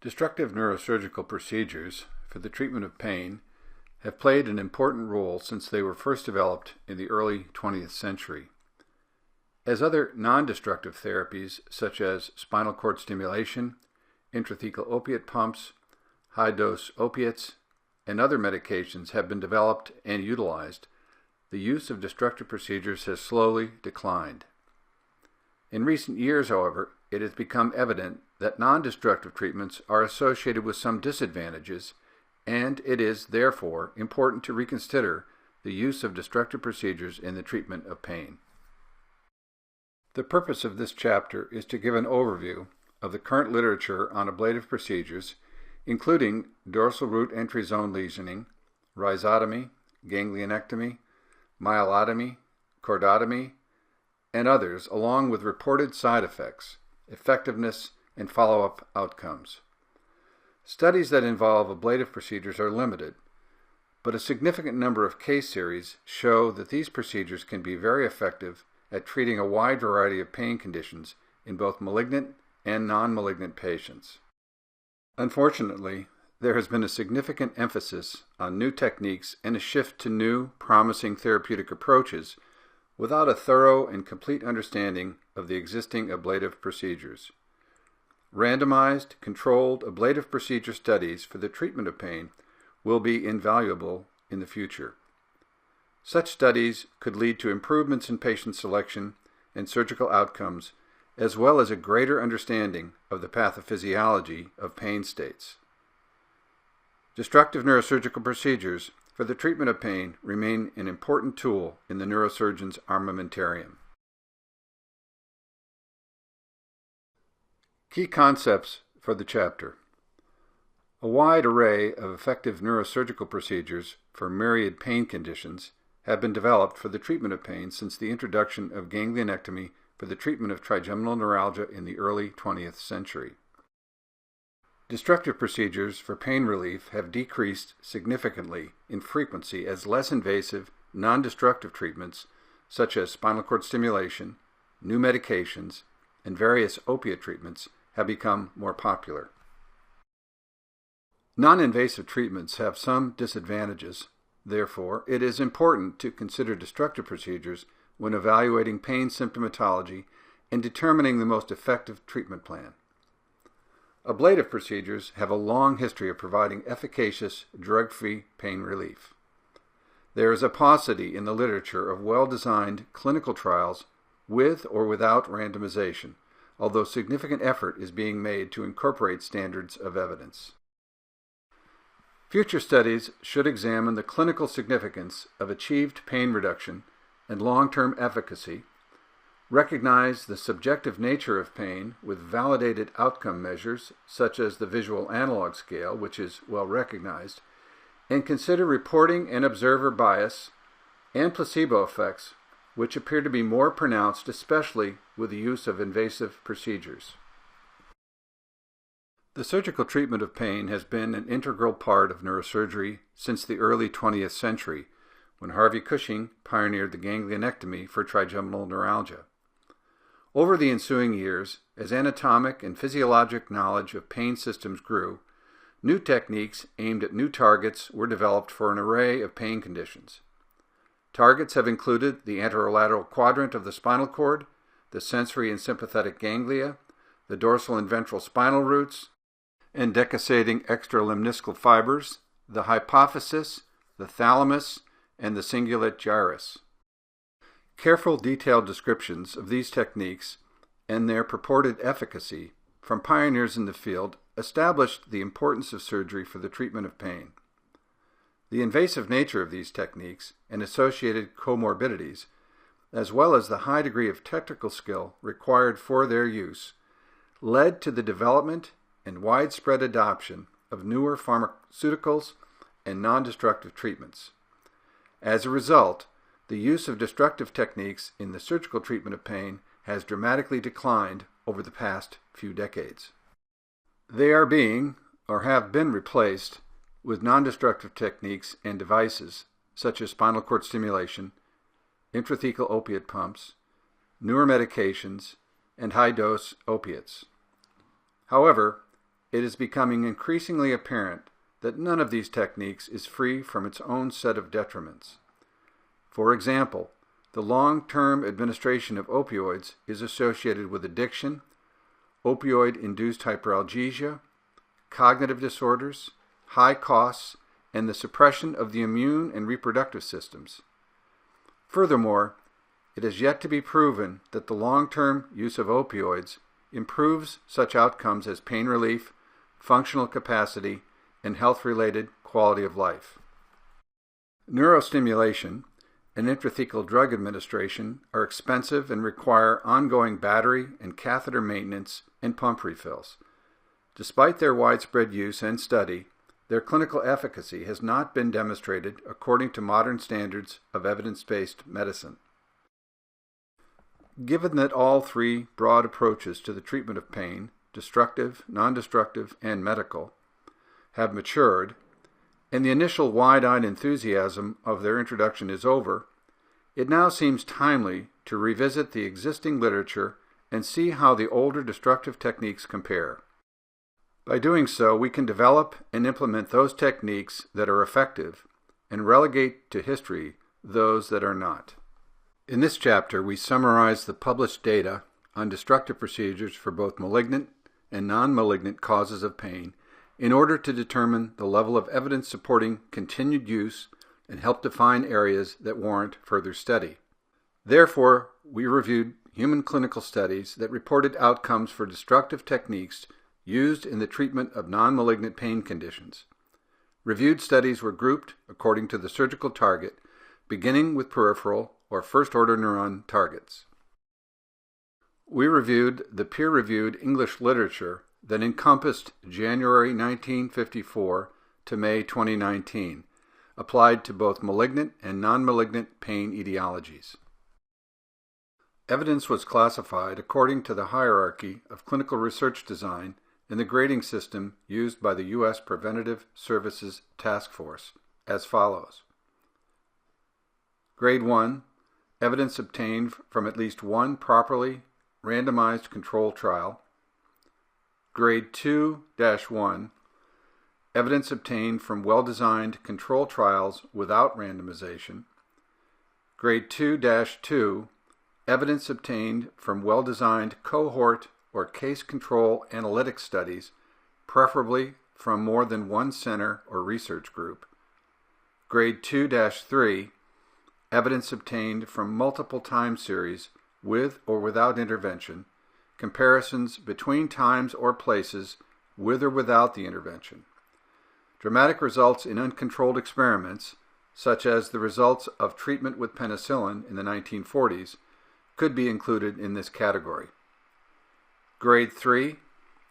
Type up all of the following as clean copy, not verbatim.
Destructive neurosurgical procedures for the treatment of pain have played an important role since they were first developed in the early 20th century. As other non-destructive therapies such as spinal cord stimulation, intrathecal opiate pumps, high-dose opiates, and other medications have been developed and utilized, the use of destructive procedures has slowly declined. In recent years, however, it has become evident that non-destructive treatments are associated with some disadvantages, and it is, therefore, important to reconsider the use of destructive procedures in the treatment of pain. The purpose of this chapter is to give an overview of the current literature on ablative procedures, including dorsal root entry zone lesioning, rhizotomy, ganglionectomy, myelotomy, chordotomy, and others, along with reported side effects, effectiveness, and follow-up outcomes. Studies that involve ablative procedures are limited, but a significant number of case series show that these procedures can be very effective at treating a wide variety of pain conditions in both malignant and non-malignant patients. Unfortunately, there has been a significant emphasis on new techniques and a shift to new, promising therapeutic approaches without a thorough and complete understanding of the existing ablative procedures. Randomized, controlled ablative procedure studies for the treatment of pain will be invaluable in the future. Such studies could lead to improvements in patient selection and surgical outcomes, as well as a greater understanding of the pathophysiology of pain states. Destructive neurosurgical procedures for the treatment of pain remain an important tool in the neurosurgeon's armamentarium. Key concepts for the chapter. A wide array of effective neurosurgical procedures for myriad pain conditions have been developed for the treatment of pain since the introduction of ganglionectomy for the treatment of trigeminal neuralgia in the early 20th century. Destructive procedures for pain relief have decreased significantly in frequency as less invasive, non-destructive treatments such as spinal cord stimulation, new medications, and various opiate treatments have become more popular. Non-invasive treatments have some disadvantages. Therefore, it is important to consider destructive procedures when evaluating pain symptomatology and determining the most effective treatment plan. Ablative procedures have a long history of providing efficacious, drug-free pain relief. There is a paucity in the literature of well-designed clinical trials with or without randomization, although significant effort is being made to incorporate standards of evidence. Future studies should examine the clinical significance of achieved pain reduction and long-term efficacy, recognize the subjective nature of pain with validated outcome measures such as the visual analog scale, which is well recognized, and consider reporting and observer bias and placebo effects, which appear to be more pronounced, especially with the use of invasive procedures. The surgical treatment of pain has been an integral part of neurosurgery since the early 20th century, when Harvey Cushing pioneered the ganglionectomy for trigeminal neuralgia. Over the ensuing years, as anatomic and physiologic knowledge of pain systems grew, new techniques aimed at new targets were developed for an array of pain conditions. Targets have included the anterolateral quadrant of the spinal cord, the sensory and sympathetic ganglia, the dorsal and ventral spinal roots, and decussating extralemniscal fibers, the hypophysis, the thalamus, and the cingulate gyrus. Careful, detailed descriptions of these techniques and their purported efficacy from pioneers in the field established the importance of surgery for the treatment of pain. The invasive nature of these techniques and associated comorbidities, as well as the high degree of technical skill required for their use, led to the development and widespread adoption of newer pharmaceuticals and non-destructive treatments. As a result, the use of destructive techniques in the surgical treatment of pain has dramatically declined over the past few decades. They are being, or have been replaced, with non-destructive techniques and devices such as spinal cord stimulation, intrathecal opiate pumps, newer medications, and high-dose opiates. However, it is becoming increasingly apparent that none of these techniques is free from its own set of detriments. For example, the long-term administration of opioids is associated with addiction, opioid-induced hyperalgesia, cognitive disorders, high costs, and the suppression of the immune and reproductive systems. Furthermore, it is yet to be proven that the long-term use of opioids improves such outcomes as pain relief, functional capacity, and health-related quality of life. Neurostimulation and intrathecal drug administration are expensive and require ongoing battery and catheter maintenance and pump refills. Despite their widespread use and study, their clinical efficacy has not been demonstrated according to modern standards of evidence-based medicine. Given that all three broad approaches to the treatment of pain, destructive, non-destructive, and medical, have matured, and the initial wide-eyed enthusiasm of their introduction is over, it now seems timely to revisit the existing literature and see how the older destructive techniques compare. By doing so, we can develop and implement those techniques that are effective and relegate to history those that are not. In this chapter, we summarize the published data on destructive procedures for both malignant and non-malignant causes of pain in order to determine the level of evidence supporting continued use and help define areas that warrant further study. Therefore, we reviewed human clinical studies that reported outcomes for destructive techniques used in the treatment of non-malignant pain conditions. Reviewed studies were grouped according to the surgical target, beginning with peripheral or first-order neuron targets. We reviewed the peer-reviewed English literature that encompassed January 1954 to May 2019, applied to both malignant and non-malignant pain etiologies. Evidence was classified according to the hierarchy of clinical research design in the grading system used by the U.S. Preventative Services Task Force as follows. Grade 1, evidence obtained from at least one properly randomized control trial. Grade 2-1, evidence obtained from well-designed control trials without randomization. Grade 2-2, evidence obtained from well-designed cohort or case control analytic studies, preferably from more than one center or research group. Grade 2-3, evidence obtained from multiple time series with or without intervention, comparisons between times or places with or without the intervention. Dramatic results in uncontrolled experiments, such as the results of treatment with penicillin in the 1940s, could be included in this category. Grade 3,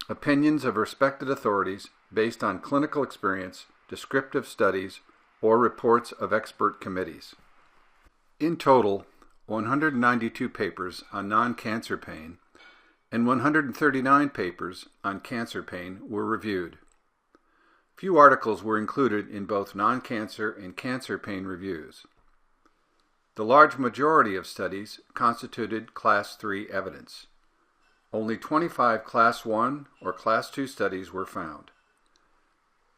opinions of respected authorities based on clinical experience, descriptive studies, or reports of expert committees. In total, 192 papers on non-cancer pain and 139 papers on cancer pain were reviewed. Few articles were included in both non-cancer and cancer pain reviews. The large majority of studies constituted Class 3 evidence. Only 25 Class 1 or Class 2 studies were found.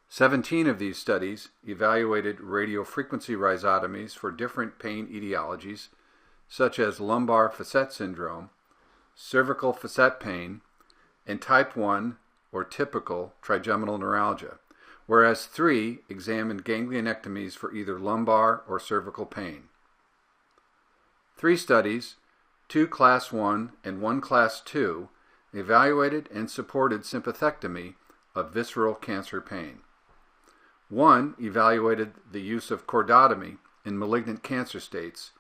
17 of these studies evaluated radiofrequency rhizotomies for different pain etiologies, such as lumbar facet syndrome, cervical facet pain, and type 1 or typical trigeminal neuralgia, whereas 3 examined ganglionectomies for either lumbar or cervical pain. 3 studies, 2 Class 1 and 1 Class 2, evaluated and supported sympathectomy of visceral cancer pain. 1 evaluated the use of chordotomy in malignant cancer states,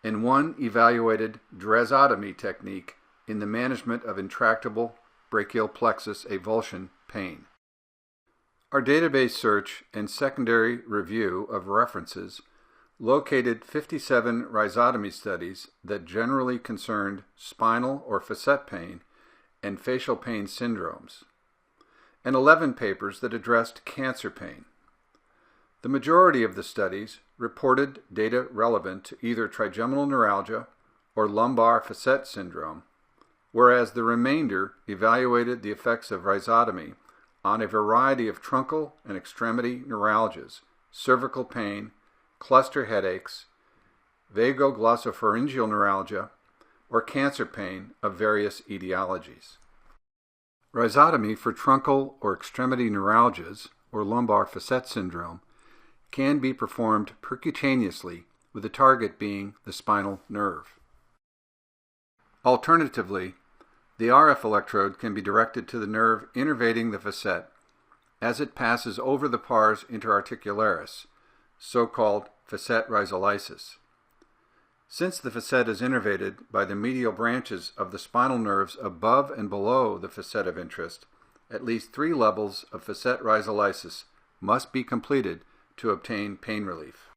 and 1 evaluated dresotomy technique in the management of intractable brachial plexus avulsion pain. Our database search and secondary review of references located 57 rhizotomy studies that generally concerned spinal or facet pain and facial pain syndromes, and 11 papers that addressed cancer pain. The majority of the studies reported data relevant to either trigeminal neuralgia or lumbar facet syndrome, whereas the remainder evaluated the effects of rhizotomy on a variety of truncal and extremity neuralgias, cervical pain, cluster headaches, vagoglosopharyngeal neuralgia, or cancer pain of various etiologies. Rhizotomy for truncal or extremity neuralgias, or lumbar facet syndrome, can be performed percutaneously with the target being the spinal nerve. Alternatively, the RF electrode can be directed to the nerve innervating the facet as it passes over the pars interarticularis, so-called facet rhizolysis. Since the facet is innervated by the medial branches of the spinal nerves above and below the facet of interest, at least 3 levels of facet rhizolysis must be completed to obtain pain relief.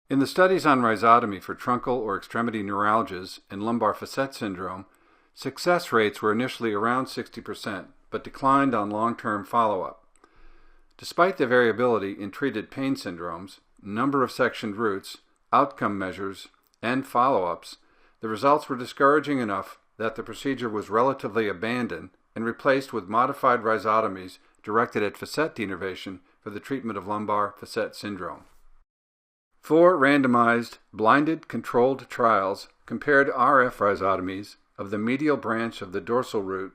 In the studies on rhizotomy for truncal or extremity neuralgias and lumbar facet syndrome, success rates were initially around 60%, but declined on long-term follow-up. Despite the variability in treated pain syndromes, number of sectioned roots, outcome measures, and follow-ups, the results were discouraging enough that the procedure was relatively abandoned and replaced with modified rhizotomies directed at facet denervation for the treatment of lumbar facet syndrome. 4 randomized, blinded, controlled trials compared RF rhizotomies of the medial branch of the dorsal root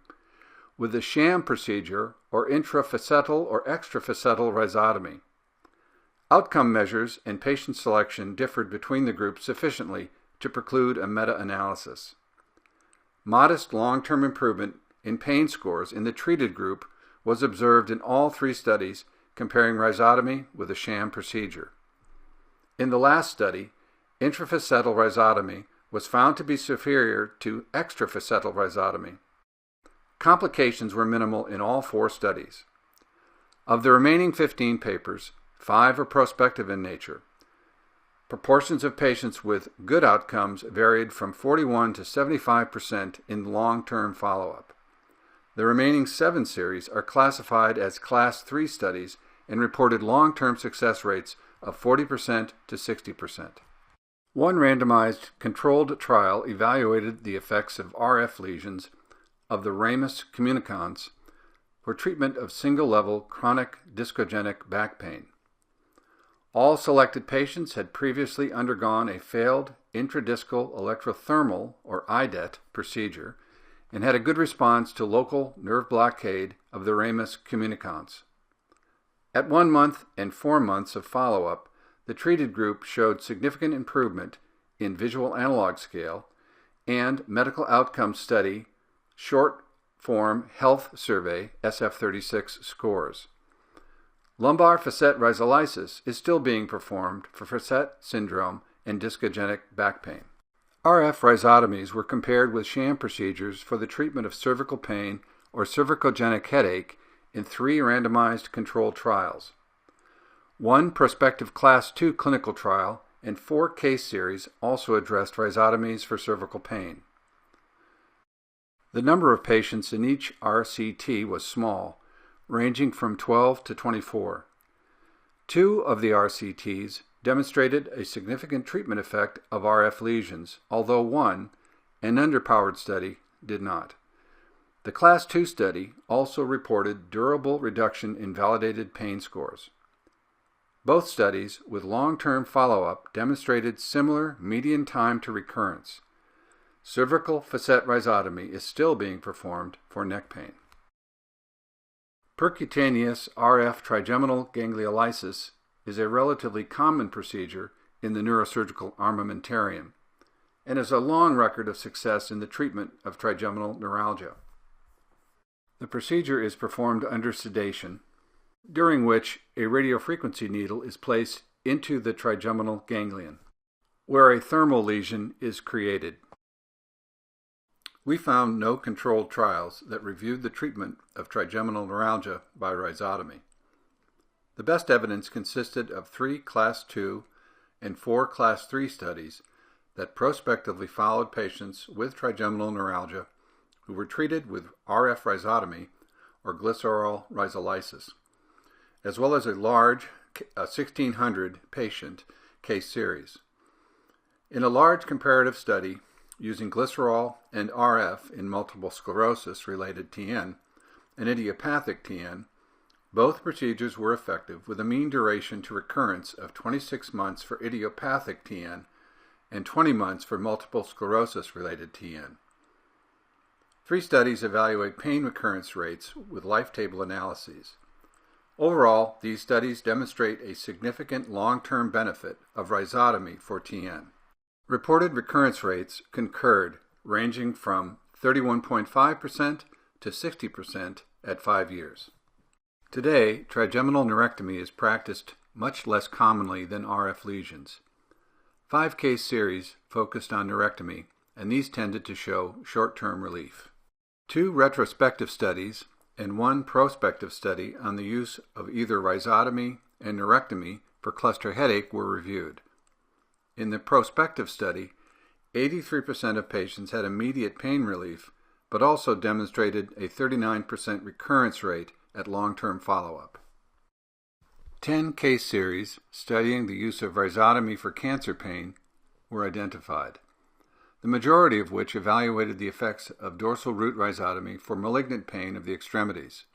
with the sham procedure or intrafacetal or extrafacetal rhizotomy. Outcome measures and patient selection differed between the groups sufficiently to preclude a meta-analysis. Modest long-term improvement in pain scores in the treated group was observed in all 3 studies comparing rhizotomy with a sham procedure. In the last study, intrafacetal rhizotomy was found to be superior to extrafacetal rhizotomy. Complications were minimal in all 4 studies. Of the remaining 15 papers, 5 are prospective in nature. Proportions of patients with good outcomes varied from 41 to 75% in long-term follow-up. The remaining 7 series are classified as Class 3 studies and reported long-term success rates of 40% to 60%. One randomized controlled trial evaluated the effects of RF lesions of the ramus communicans for treatment of single-level chronic discogenic back pain. All selected patients had previously undergone a failed intradiscal electrothermal, or IDET, procedure and had a good response to local nerve blockade of the ramus communicans. At 1 month and 4 months of follow-up, the treated group showed significant improvement in visual analog scale and medical outcome study short-form health survey SF-36 scores. Lumbar facet rhizolysis is still being performed for facet syndrome and discogenic back pain. RF rhizotomies were compared with sham procedures for the treatment of cervical pain or cervicogenic headache in 3 randomized controlled trials. 1 prospective Class 2 clinical trial and 4 case series also addressed rhizotomies for cervical pain. The number of patients in each RCT was small, ranging from 12 to 24. 2 of the RCTs demonstrated a significant treatment effect of RF lesions, although 1, an underpowered study, did not. The Class 2 study also reported durable reduction in validated pain scores. Both studies, with long-term follow-up, demonstrated similar median time to recurrence. Cervical facet rhizotomy is still being performed for neck pain. Percutaneous RF trigeminal gangliolysis is a relatively common procedure in the neurosurgical armamentarium and has a long record of success in the treatment of trigeminal neuralgia. The procedure is performed under sedation, during which a radiofrequency needle is placed into the trigeminal ganglion, where a thermal lesion is created. We found no controlled trials that reviewed the treatment of trigeminal neuralgia by rhizotomy. The best evidence consisted of 3 Class 2 and 4 Class 3 studies that prospectively followed patients with trigeminal neuralgia who were treated with RF rhizotomy or glycerol rhizolysis, as well as a large 1,600 patient case series. In a large comparative study using glycerol and RF in multiple sclerosis-related TN and idiopathic TN, Both procedures were effective, with a mean duration to recurrence of 26 months for idiopathic TN and 20 months for multiple sclerosis-related TN. 3 studies evaluate pain recurrence rates with life table analyses. Overall, these studies demonstrate a significant long-term benefit of rhizotomy for TN. Reported recurrence rates concurred, ranging from 31.5% to 60% at 5 years. Today, trigeminal neurectomy is practiced much less commonly than RF lesions. 5 case series focused on neurectomy, and these tended to show short-term relief. 2 retrospective studies and 1 prospective study on the use of either rhizotomy and neurectomy for cluster headache were reviewed. In the prospective study, 83% of patients had immediate pain relief, but also demonstrated a 39% recurrence rate at long-term follow-up. 10 case series studying the use of rhizotomy for cancer pain were identified, the majority of which evaluated the effects of dorsal root rhizotomy for malignant pain of the extremities.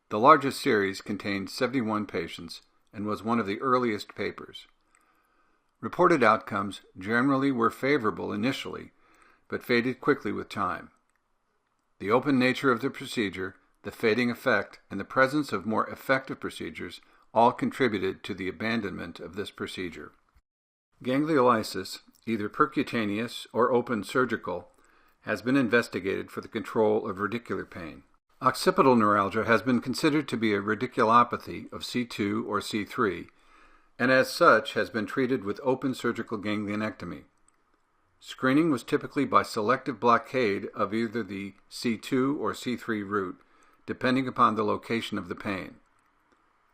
The largest series contained 71 patients and was one of the earliest papers. Reported outcomes generally were favorable initially, but faded quickly with time. The open nature of the procedure, the fading effect, and the presence of more effective procedures all contributed to the abandonment of this procedure. Gangliolysis, either percutaneous or open surgical, has been investigated for the control of radicular pain. Occipital neuralgia has been considered to be a radiculopathy of C2 or C3, and as such has been treated with open surgical ganglionectomy. Screening was typically by selective blockade of either the C2 or C3 root, depending upon the location of the pain.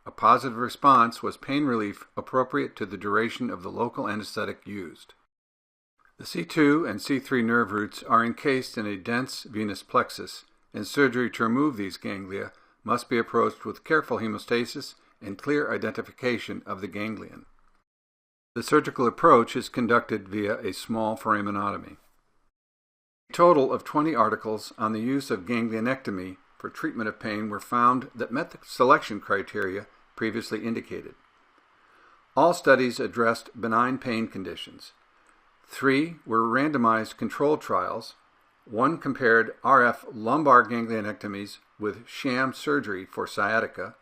A positive response was pain relief appropriate to the duration of the local anesthetic used. The C2 and C3 nerve roots are encased in a dense venous plexus, and surgery to remove these ganglia must be approached with careful hemostasis and clear identification of the ganglion. The surgical approach is conducted via a small foraminotomy. A total of 20 articles on the use of ganglionectomy for treatment of pain were found that met the selection criteria previously indicated. All studies addressed benign pain conditions. 3 were randomized controlled trials. 1 compared RF lumbar ganglionectomies with sham surgery for sciatica.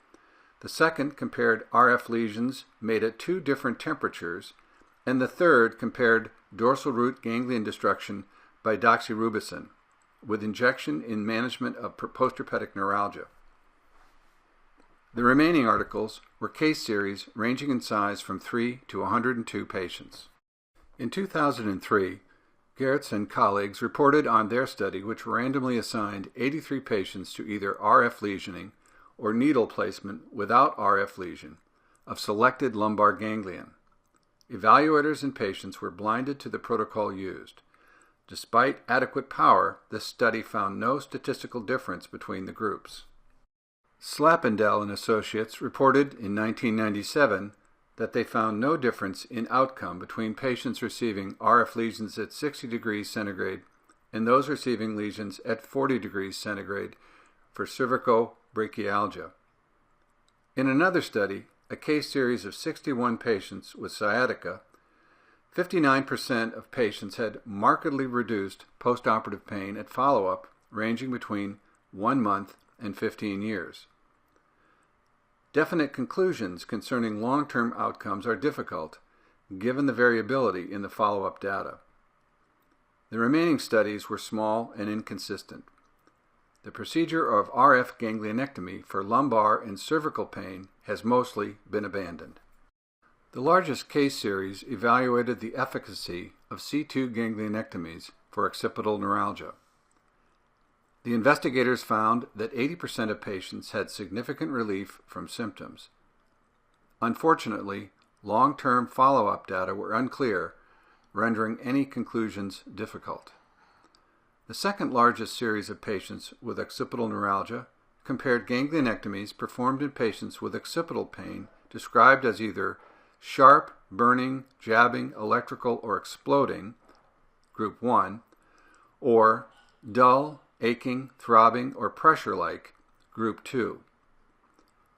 The second compared RF lesions made at 2 different temperatures, and the third compared dorsal root ganglion destruction by doxorubicin with injection in management of postherpetic neuralgia. The remaining articles were case series ranging in size from 3 to 102 patients. In 2003, Gertz and colleagues reported on their study, which randomly assigned 83 patients to either RF lesioning or needle placement without RF lesion of selected lumbar ganglion. Evaluators and patients were blinded to the protocol used. Despite adequate power, this study found no statistical difference between the groups. Slappendel and Associates reported in 1997 that they found no difference in outcome between patients receiving RF lesions at 60 degrees centigrade and those receiving lesions at 40 degrees centigrade for cervicobrachialgia. In another study, a case series of 61 patients with sciatica, 59% of patients had markedly reduced postoperative pain at follow-up ranging between 1 month and 15 years. Definite conclusions concerning long-term outcomes are difficult, given the variability in the follow-up data. The remaining studies were small and inconsistent. The procedure of RF ganglionectomy for lumbar and cervical pain has mostly been abandoned. The largest case series evaluated the efficacy of C2 ganglionectomies for occipital neuralgia. The investigators found that 80% of patients had significant relief from symptoms. Unfortunately, long-term follow-up data were unclear, rendering any conclusions difficult. The second largest series of patients with occipital neuralgia compared ganglionectomies performed in patients with occipital pain described as either sharp, burning, jabbing, electrical, or exploding, group 1, or dull, aching, throbbing, or pressure-like, group 2.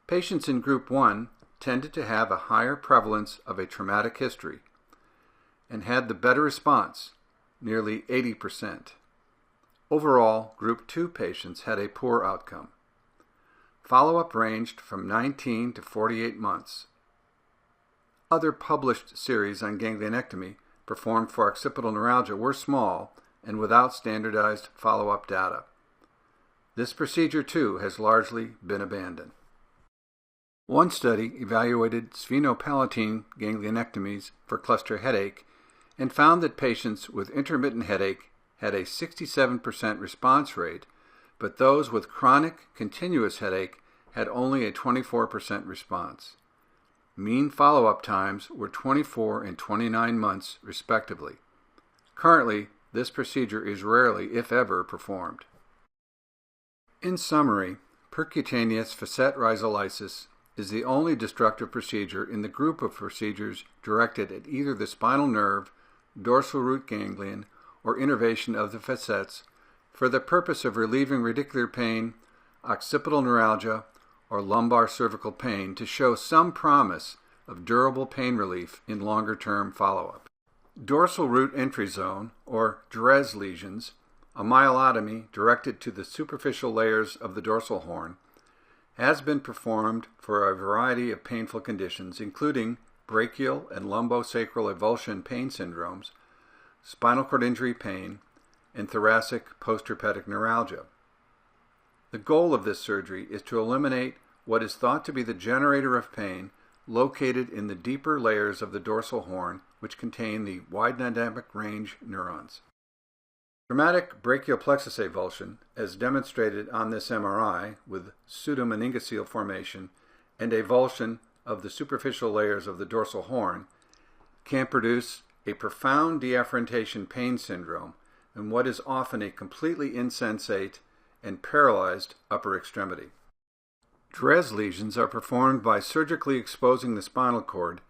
Patients in Group 1 tended to have a higher prevalence of a traumatic history and had the better response, nearly 80%. Overall, Group 2 patients had a poor outcome. Follow-up ranged from 19 to 48 months. Other published series on ganglionectomy performed for occipital neuralgia were small and without standardized follow-up data. This procedure, too, has largely been abandoned. One study evaluated sphenopalatine ganglionectomies for cluster headache and found that patients with intermittent headache had a 67% response rate, but those with chronic continuous headache had only a 24% response. Mean follow-up times were 24 and 29 months, respectively. Currently, this procedure is rarely, if ever, performed. In summary, percutaneous facet rhizolysis is the only destructive procedure in the group of procedures directed at either the spinal nerve, dorsal root ganglion, or innervation of the facets for the purpose of relieving radicular pain, occipital neuralgia, or lumbar cervical pain to show some promise of durable pain relief in longer-term follow-up. Dorsal root entry zone, or DRES lesions, a myelotomy directed to the superficial layers of the dorsal horn, has been performed for a variety of painful conditions, including brachial and lumbosacral avulsion pain syndromes, spinal cord injury pain, and thoracic postherpetic neuralgia. The goal of this surgery is to eliminate what is thought to be the generator of pain located in the deeper layers of the dorsal horn, which contain the wide dynamic range neurons. Traumatic brachial plexus avulsion, as demonstrated on this MRI with pseudomeningocele formation and avulsion of the superficial layers of the dorsal horn, can produce a profound deafferentation pain syndrome and what is often a completely insensate and paralyzed upper extremity. DRES lesions are performed by surgically exposing the spinal cord,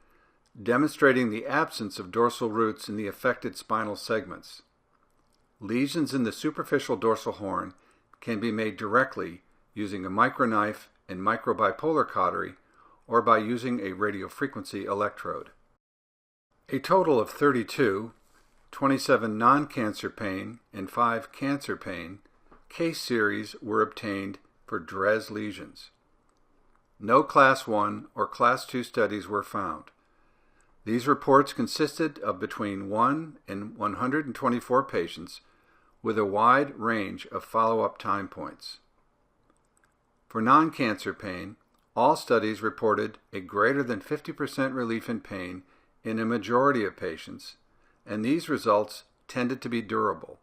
demonstrating the absence of dorsal roots in the affected spinal segments. Lesions in the superficial dorsal horn can be made directly using a microknife and microbipolar cautery or by using a radiofrequency electrode. A total of 32, 27 non-cancer pain and 5 cancer pain case series were obtained for DRES lesions. No Class 1 or Class 2 studies were found. These reports consisted of between 1 and 124 patients with a wide range of follow-up time points. For non-cancer pain, all studies reported a greater than 50% relief in pain in a majority of patients, and these results tended to be durable.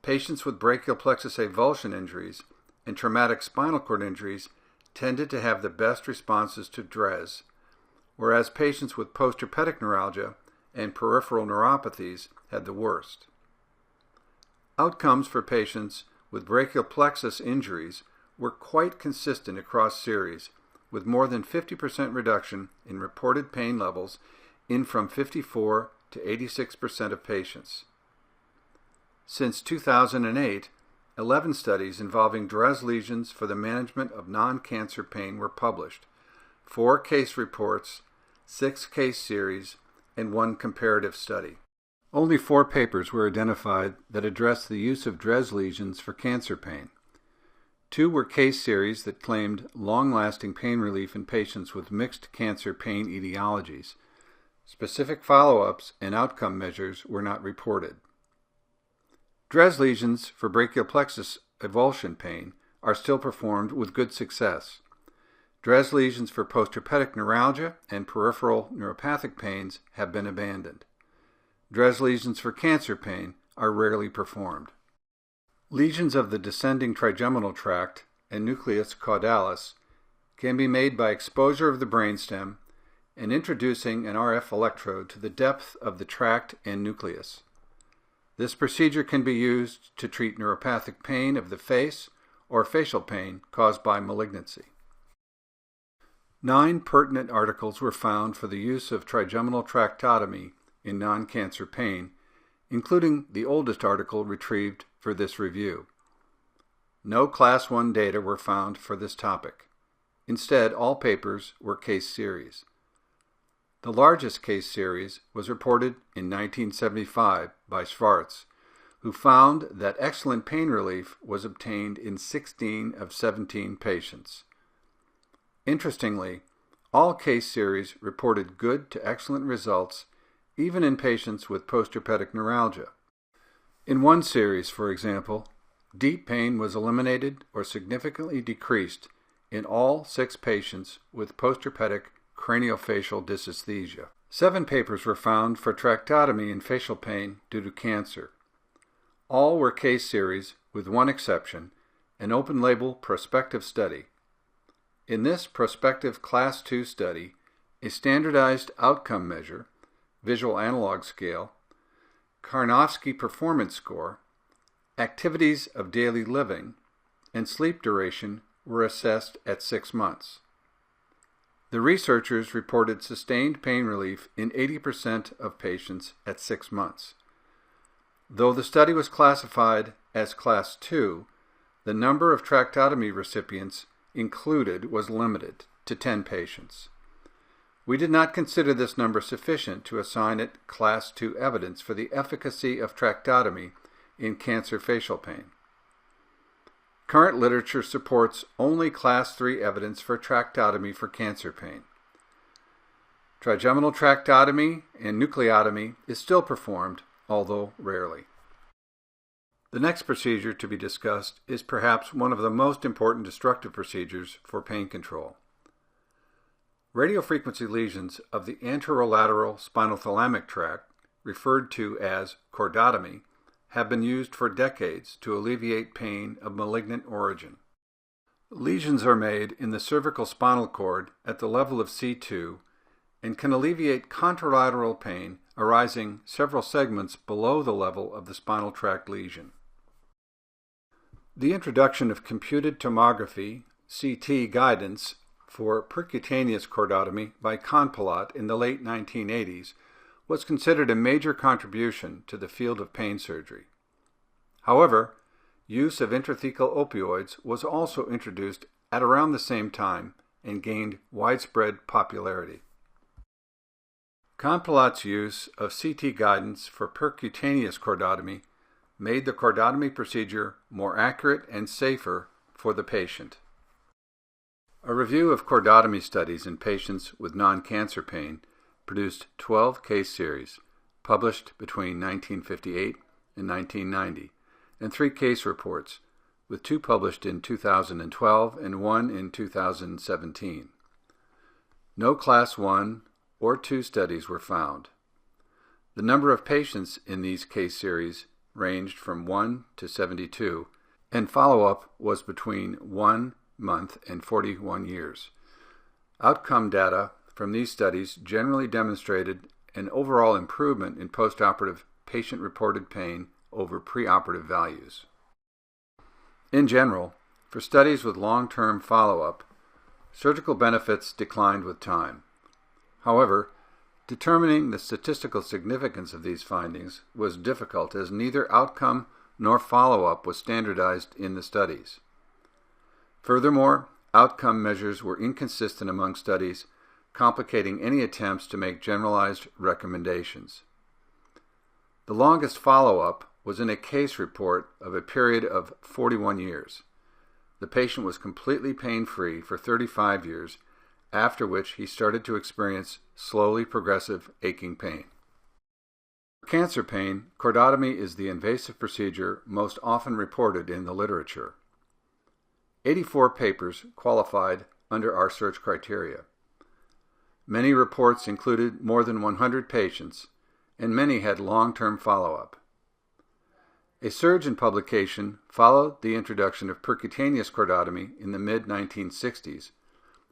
Patients with brachial plexus avulsion injuries and traumatic spinal cord injuries tended to have the best responses to DRES, whereas patients with postherpetic neuralgia and peripheral neuropathies had the worst. Outcomes for patients with brachial plexus injuries were quite consistent across series, with more than 50% reduction in reported pain levels in from 54 to 86% of patients. Since 2008, 11 studies involving DRES lesions for the management of non-cancer pain were published, 4 case reports, 6 case series, and 1 comparative study. Only 4 papers were identified that addressed the use of DRES lesions for cancer pain. 2 were case series that claimed long-lasting pain relief in patients with mixed cancer pain etiologies. Specific follow-ups and outcome measures were not reported. DRES lesions for brachial plexus avulsion pain are still performed with good success. DRES lesions for postherpetic neuralgia and peripheral neuropathic pains have been abandoned. DRES lesions for cancer pain are rarely performed. Lesions of the descending trigeminal tract and nucleus caudalis can be made by exposure of the brainstem and introducing an RF electrode to the depth of the tract and nucleus. This procedure can be used to treat neuropathic pain of the face or facial pain caused by malignancy. 9 pertinent articles were found for the use of trigeminal tractotomy in non-cancer pain, including the oldest article retrieved for this review. No Class 1 data were found for this topic. Instead, all papers were case series. The largest case series was reported in 1975 by Schwartz, who found that excellent pain relief was obtained in 16 of 17 patients. Interestingly, all case series reported good to excellent results even in patients with postherpetic neuralgia. In one series, for example, deep pain was eliminated or significantly decreased in all 6 patients with postherpetic craniofacial dysesthesia. 7 papers were found for tractotomy in facial pain due to cancer. All were case series, with one exception, an open-label prospective study. In this prospective Class II study, a standardized outcome measure, visual analog scale, Karnofsky performance score, activities of daily living, and sleep duration were assessed at 6 months. The researchers reported sustained pain relief in 80% of patients at 6 months. Though the study was classified as Class II, the number of tractotomy recipients included was limited to 10 patients. We did not consider this number sufficient to assign it Class II evidence for the efficacy of tractotomy in cancer facial pain. Current literature supports only Class III evidence for tractotomy for cancer pain. Trigeminal tractotomy and nucleotomy is still performed, although rarely. The next procedure to be discussed is perhaps one of the most important destructive procedures for pain control. Radiofrequency lesions of the anterolateral spinothalamic tract, referred to as chordotomy, have been used for decades to alleviate pain of malignant origin. Lesions are made in the cervical spinal cord at the level of C2 and can alleviate contralateral pain arising several segments below the level of the spinal tract lesion. The introduction of computed tomography, CT guidance, for percutaneous chordotomy by Konpallat in the late 1980s was considered a major contribution to the field of pain surgery. However, use of intrathecal opioids was also introduced at around the same time and gained widespread popularity. Konpallat's use of CT guidance for percutaneous chordotomy made the chordotomy procedure more accurate and safer for the patient. A review of chordotomy studies in patients with non-cancer pain produced 12 case series, published between 1958 and 1990, and 3 case reports, with 2 published in 2012 and 1 in 2017. No Class I or II studies were found. The number of patients in these case series ranged from 1 to 72, and follow-up was between 1 month and 41 years. Outcome data from these studies generally demonstrated an overall improvement in postoperative patient-reported pain over preoperative values. In general, for studies with long-term follow-up, surgical benefits declined with time. However, determining the statistical significance of these findings was difficult as neither outcome nor follow-up was standardized in the studies. Furthermore, outcome measures were inconsistent among studies, complicating any attempts to make generalized recommendations. The longest follow-up was in a case report of a period of 41 years. The patient was completely pain-free for 35 years, after which he started to experience slowly progressive aching pain. For cancer pain, chordotomy is the invasive procedure most often reported in the literature. 84 papers qualified under our search criteria. Many reports included more than 100 patients, and many had long-term follow-up. A surge in publication followed the introduction of percutaneous chordotomy in the mid-1960s,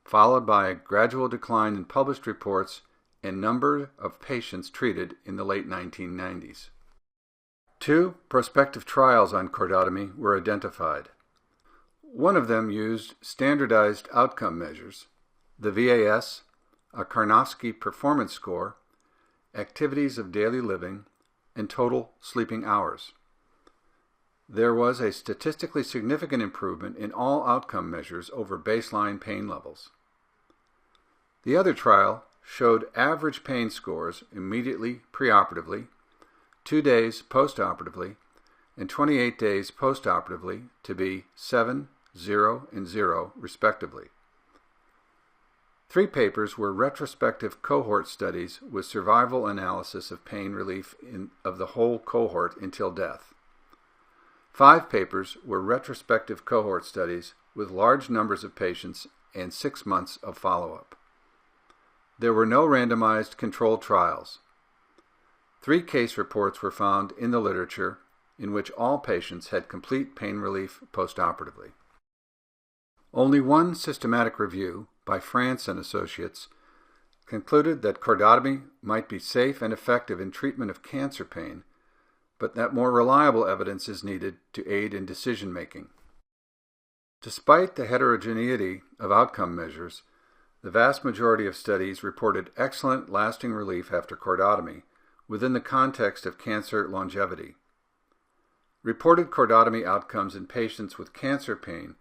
followed by a gradual decline in published reports and number of patients treated in the late 1990s. 2 prospective trials on chordotomy were identified. One of them used standardized outcome measures, the VAS, a Karnofsky performance score, activities of daily living, and total sleeping hours. there was a statistically significant improvement in all outcome measures over baseline pain levels. The other trial showed average pain scores immediately preoperatively, 2 days postoperatively, and 28 days postoperatively to be 7, 0, and 0, respectively. 3 papers were retrospective cohort studies with survival analysis of pain relief of the whole cohort until death. 5 papers were retrospective cohort studies with large numbers of patients and 6 months of follow-up. There were no randomized controlled trials. 3 case reports were found in the literature in which all patients had complete pain relief postoperatively. Only one systematic review by France and Associates concluded that cordotomy might be safe and effective in treatment of cancer pain, but that more reliable evidence is needed to aid in decision-making. Despite the heterogeneity of outcome measures, the vast majority of studies reported excellent lasting relief after cordotomy within the context of cancer longevity. Reported cordotomy outcomes in patients with cancer pain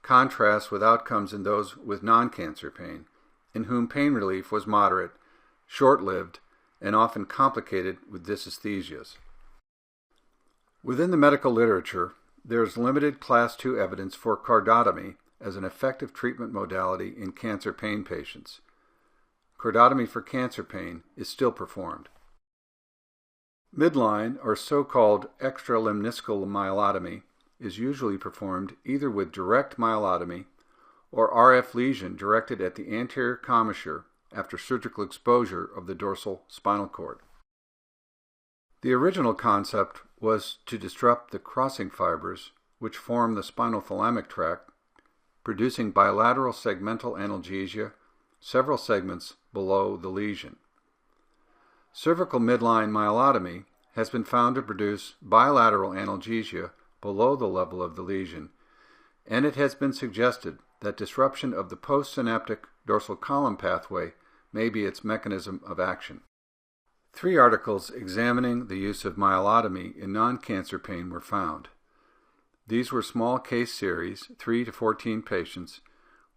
contrast with outcomes in those with non-cancer pain, in whom pain relief was moderate, short-lived, and often complicated with dysesthesias. Within the medical literature, there is limited Class II evidence for cordotomy as an effective treatment modality in cancer pain patients. Cordotomy for cancer pain is still performed. Midline, or so-called extralimniscal myelotomy, is usually performed either with direct myelotomy or RF lesion directed at the anterior commissure after surgical exposure of the dorsal spinal cord. The original concept was to disrupt the crossing fibers which form the spinothalamic tract, producing bilateral segmental analgesia, several segments below the lesion. Cervical midline myelotomy has been found to produce bilateral analgesia below the level of the lesion, and it has been suggested that disruption of the postsynaptic dorsal column pathway may be its mechanism of action. 3 articles examining the use of myelotomy in non-cancer pain were found. These were small case series, 3 to 14 patients,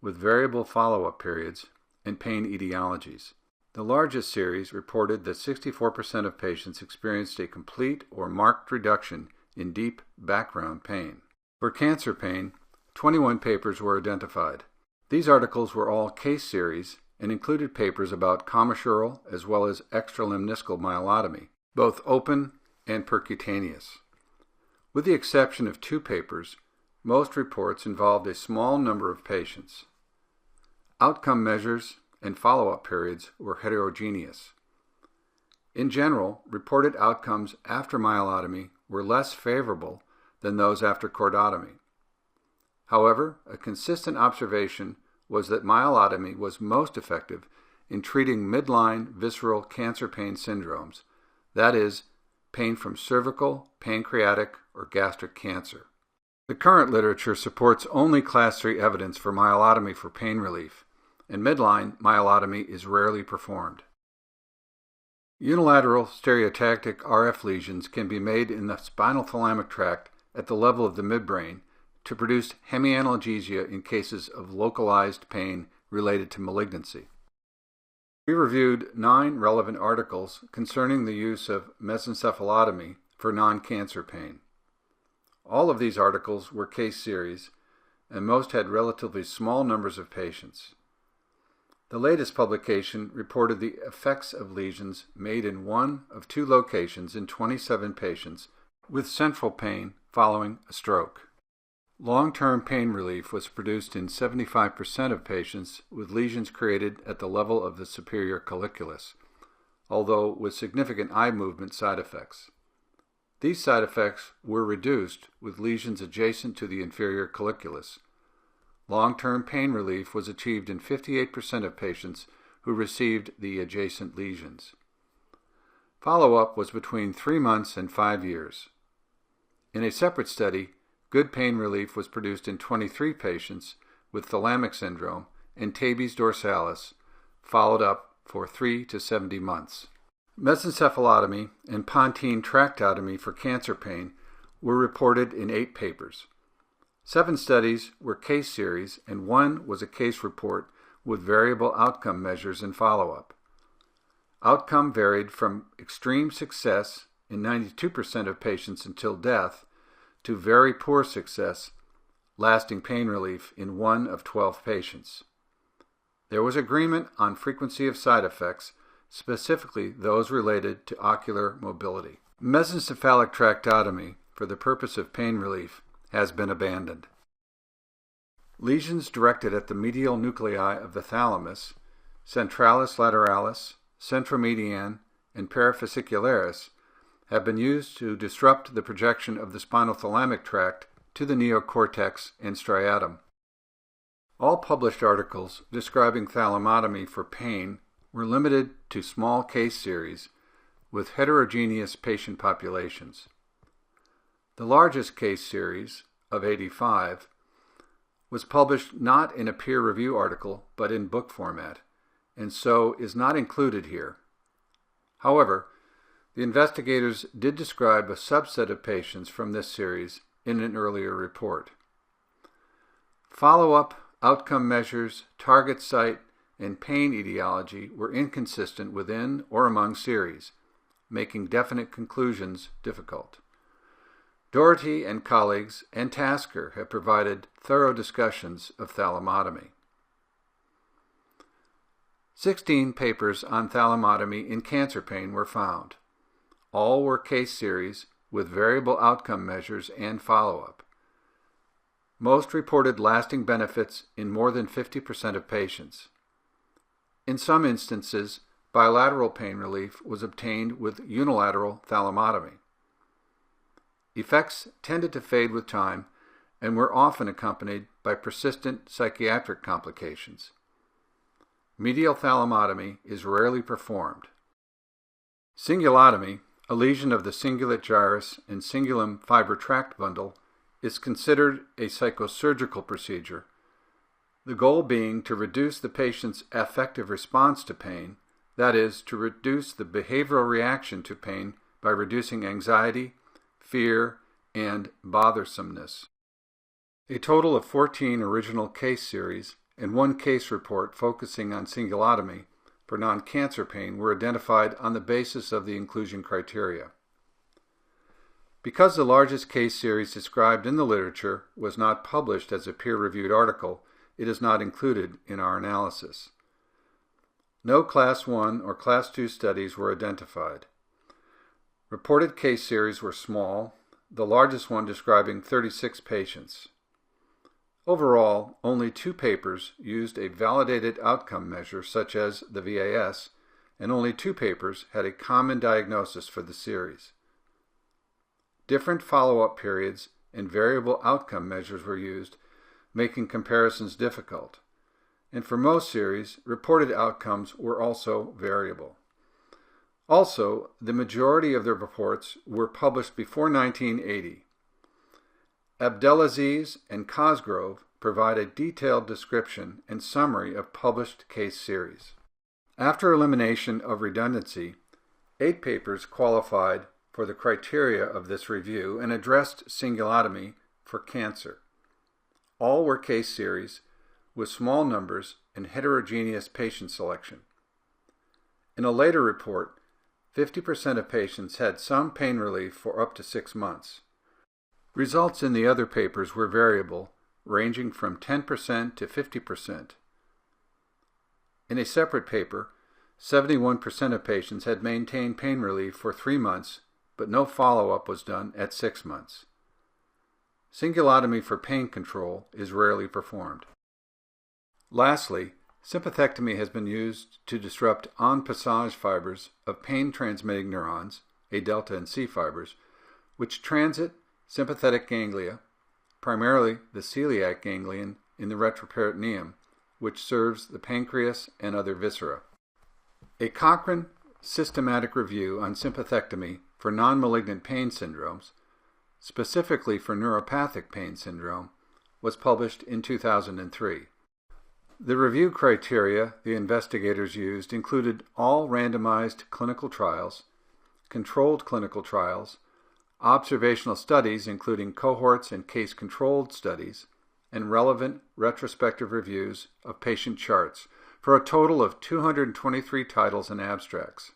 with variable follow-up periods and pain etiologies. The largest series reported that 64% of patients experienced a complete or marked reduction in deep background pain. For cancer pain, 21 papers were identified. These articles were all case series and included papers about commissural as well as extralimniscal myelotomy, both open and percutaneous. With the exception of 2 papers, most reports involved a small number of patients. Outcome measures and follow-up periods were heterogeneous. In general, reported outcomes after myelotomy were less favorable than those after cordotomy. However, a consistent observation was that myelotomy was most effective in treating midline visceral cancer pain syndromes, that is, pain from cervical, pancreatic, or gastric cancer. The current literature supports only Class III evidence for myelotomy for pain relief, and midline myelotomy is rarely performed. Unilateral stereotactic RF lesions can be made in the spinothalamic tract at the level of the midbrain to produce hemianalgesia in cases of localized pain related to malignancy. We reviewed 9 relevant articles concerning the use of mesencephalotomy for non-cancer pain. All of these articles were case series, and most had relatively small numbers of patients. The latest publication reported the effects of lesions made in 1 of 2 locations in 27 patients with central pain following a stroke. Long-term pain relief was produced in 75% of patients with lesions created at the level of the superior colliculus, although with significant eye movement side effects. These side effects were reduced with lesions adjacent to the inferior colliculus. Long-term pain relief was achieved in 58% of patients who received the adjacent lesions. Follow-up was between 3 months and 5 years. In a separate study, good pain relief was produced in 23 patients with thalamic syndrome and tabes dorsalis, followed up for 3 to 70 months. Mesencephalotomy and pontine tractotomy for cancer pain were reported in 8 papers. 7 studies were case series, and 1 was a case report with variable outcome measures and follow-up. Outcome varied from extreme success in 92% of patients until death to very poor success, lasting pain relief in 1 of 12 patients. There was agreement on frequency of side effects, specifically those related to ocular mobility. Mesencephalic tractotomy for the purpose of pain relief has been abandoned. Lesions directed at the medial nuclei of the thalamus, centralis lateralis, centromedian, and parafascicularis have been used to disrupt the projection of the spinothalamic tract to the neocortex and striatum. All published articles describing thalamotomy for pain were limited to small case series with heterogeneous patient populations. The largest case series, of 85, was published not in a peer review article but in book format, and so is not included here. However, the investigators did describe a subset of patients from this series in an earlier report. Follow-up, outcome measures, target site, and pain etiology were inconsistent within or among series, making definite conclusions difficult. Doherty and colleagues and Tasker have provided thorough discussions of thalamotomy. 16 papers on thalamotomy in cancer pain were found. All were case series with variable outcome measures and follow-up. Most reported lasting benefits in more than 50% of patients. In some instances, bilateral pain relief was obtained with unilateral thalamotomy. Effects tended to fade with time and were often accompanied by persistent psychiatric complications. Medial thalamotomy is rarely performed. Cingulotomy, a lesion of the cingulate gyrus and cingulum fiber tract bundle, is considered a psychosurgical procedure, the goal being to reduce the patient's affective response to pain, that is, to reduce the behavioral reaction to pain by reducing anxiety, fear, and bothersomeness. A total of 14 original case series and 1 case report focusing on cingulotomy for non-cancer pain were identified on the basis of the inclusion criteria. Because the largest case series described in the literature was not published as a peer-reviewed article, it is not included in our analysis. No Class 1 or Class 2 studies were identified. Reported case series were small, the largest one describing 36 patients. Overall, only 2 papers used a validated outcome measure such as the VAS, and only 2 papers had a common diagnosis for the series. Different follow-up periods and variable outcome measures were used, making comparisons difficult. And for most series, reported outcomes were also variable. Also, the majority of the reports were published before 1980. Abdelaziz and Cosgrove provide a detailed description and summary of published case series. After elimination of redundancy, 8 papers qualified for the criteria of this review and addressed cingulotomy for cancer. All were case series with small numbers and heterogeneous patient selection. In a later report, 50% of patients had some pain relief for up to 6 months. Results in the other papers were variable, ranging from 10% to 50%. In a separate paper, 71% of patients had maintained pain relief for 3 months, but no follow-up was done at 6 months. Cingulotomy for pain control is rarely performed. Lastly, sympathectomy has been used to disrupt en passage fibers of pain-transmitting neurons, A delta and C fibers, which transit sympathetic ganglia, primarily the celiac ganglion in the retroperitoneum, which serves the pancreas and other viscera. A Cochrane systematic review on sympathectomy for non-malignant pain syndromes, specifically for neuropathic pain syndrome, was published in 2003. The review criteria the investigators used included all randomized clinical trials, controlled clinical trials, observational studies including cohorts and case-controlled studies, and relevant retrospective reviews of patient charts for a total of 223 titles and abstracts.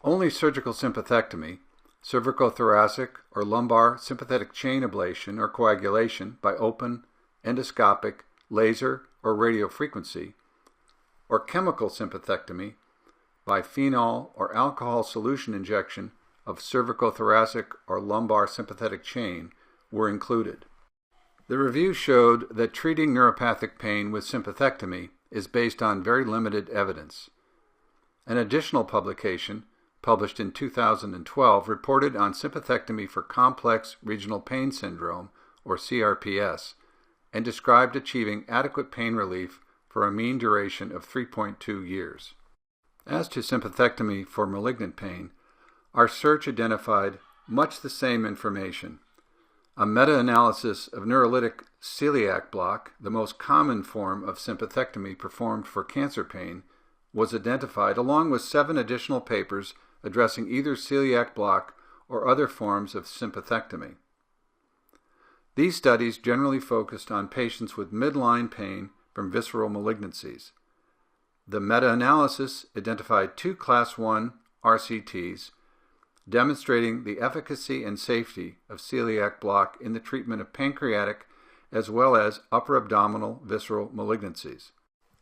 Only surgical sympathectomy, cervicothoracic or lumbar sympathetic chain ablation or coagulation by open, endoscopic, laser, or radiofrequency, or chemical sympathectomy by phenol or alcohol solution injection of cervicothoracic or lumbar sympathetic chain were included. The review showed that treating neuropathic pain with sympathectomy is based on very limited evidence. An additional publication, published in 2012, reported on sympathectomy for complex regional pain syndrome, or CRPS, and described achieving adequate pain relief for a mean duration of 3.2 years. As to sympathectomy for malignant pain, our search identified much the same information. A meta-analysis of neurolytic celiac block, the most common form of sympathectomy performed for cancer pain, was identified along with 7 additional papers addressing either celiac block or other forms of sympathectomy. These studies generally focused on patients with midline pain from visceral malignancies. The meta-analysis identified 2 Class 1 RCTs demonstrating the efficacy and safety of celiac block in the treatment of pancreatic as well as upper abdominal visceral malignancies.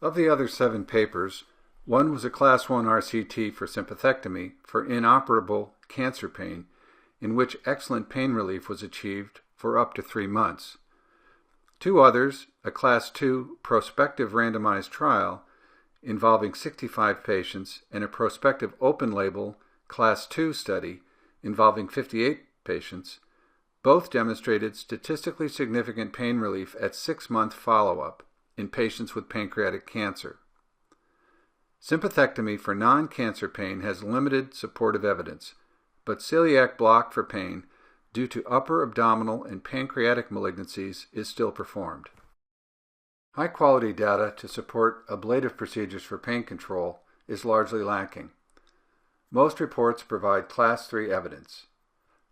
Of the other 7 papers, one was a Class 1 RCT for sympathectomy for inoperable cancer pain, in which excellent pain relief was achieved for up to 3 months. 2 others, a Class 2 prospective randomized trial involving 65 patients and a prospective open-label Class 2 study involving 58 patients, both demonstrated statistically significant pain relief at 6-month follow-up in patients with pancreatic cancer. Sympathectomy for non-cancer pain has limited supportive evidence, but celiac block for pain due to upper abdominal and pancreatic malignancies is still performed. High-quality data to support ablative procedures for pain control is largely lacking. Most reports provide Class 3 evidence.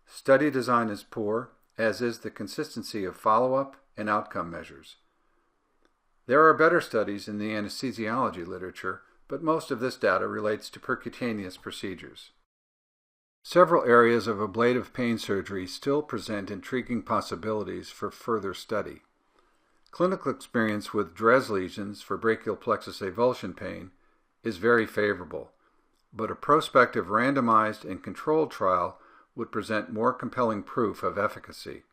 Study design is poor, as is the consistency of follow-up and outcome measures. There are better studies in the anesthesiology literature, but most of this data relates to percutaneous procedures. Several areas of ablative pain surgery still present intriguing possibilities for further study. Clinical experience with DRES lesions for brachial plexus avulsion pain is very favorable, but a prospective randomized and controlled trial would present more compelling proof of efficacy.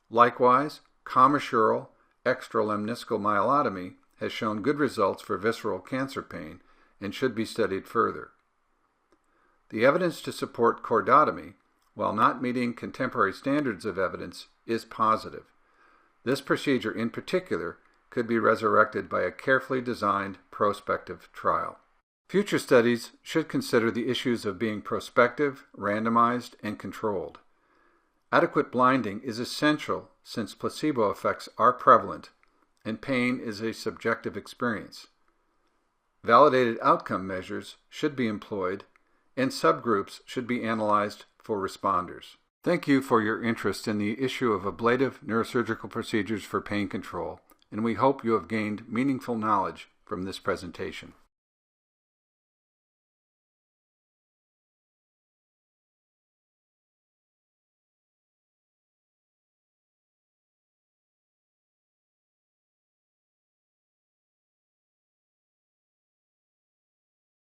Likewise, commissural extralemniscal myelotomy has shown good results for visceral cancer pain and should be studied further. The evidence to support chordotomy, while not meeting contemporary standards of evidence, is positive. This procedure in particular could be resurrected by a carefully designed prospective trial. Future studies should consider the issues of being prospective, randomized, and controlled. Adequate blinding is essential since placebo effects are prevalent and pain is a subjective experience. Validated outcome measures should be employed, and subgroups should be analyzed for responders. Thank you for your interest in the issue of ablative neurosurgical procedures for pain control, and we hope you have gained meaningful knowledge from this presentation.